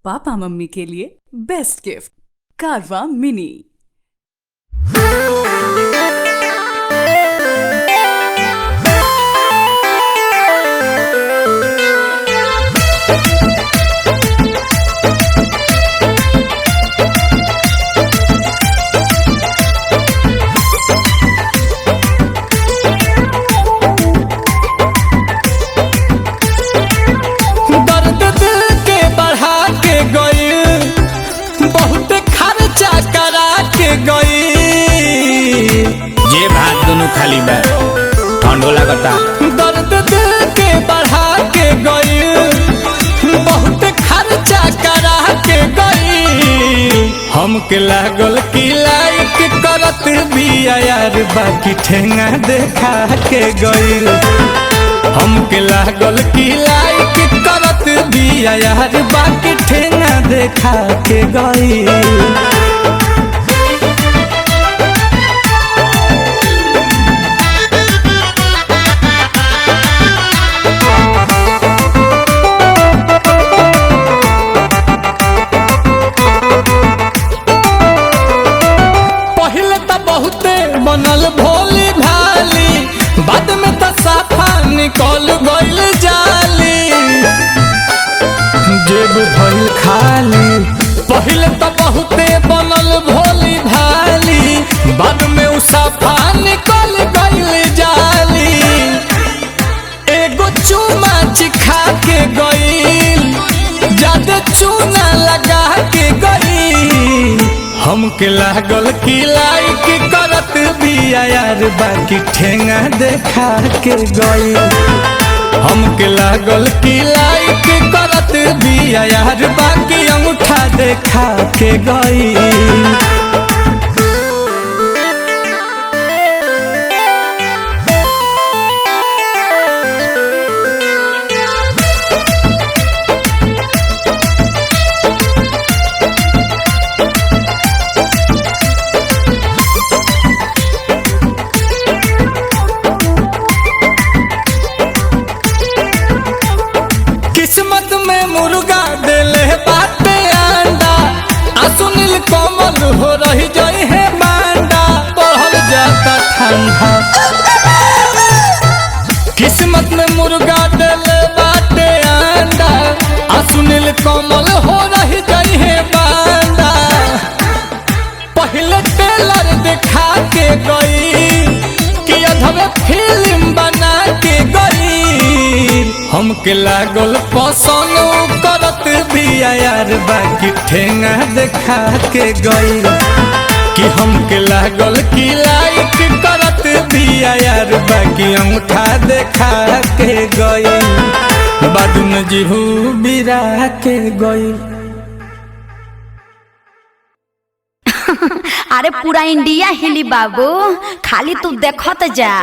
Papa mummy के लिए best gift कारवा मिनी। खाली बा ठंडो लगता दर्द दिल के बढ़ा के गई, बहुत खर्चा करा के गई। हमके लागल की लाइक करत भी यार, बाकी ठेंगा देखा के गई। हमके लागल की लाइक करत भी यार, बाकी ठेंगा देखा के गई। बनल भोली भाली, बाद में तो साफा निकल गइल जाली। जेब भइल खाली, पहले तो बहुते बनल भोली भाली, बाद में उ साफा निकल गइल जाली। एगो चूमा चिखा के गइल, ज्यादा चूना लगा के गइल। हमके लागल की लाइक करत भी यार, बाकी ठेंगा देखा के गई। हमके लागल की लाइक करत भी यार, बाकी अंगूठा देखा के गई। किस्मत में मुर्गा देले बाटे अंडा, सुनील कोमल हो रही जाए है बांडा, बढ़ल जाता ठंडा। किस्मत में मुर्गा देले बाटे अंडा, सुनील कोमल हो रही जाए है बांडा। पहले टेलर दिखा के गई, कि अधवे फिल्म बना के गई। हमके लागल पसंद करत भी यार, बाकी ठेंगा देखा के गई। कि हमके लागल की लाइक करत भी यार, बाकी अंगूठा देखा के गई। बाद में जीहू बिरा के गई। अरे पूरा इंडिया हिली बाबू, खाली तू देखत जा।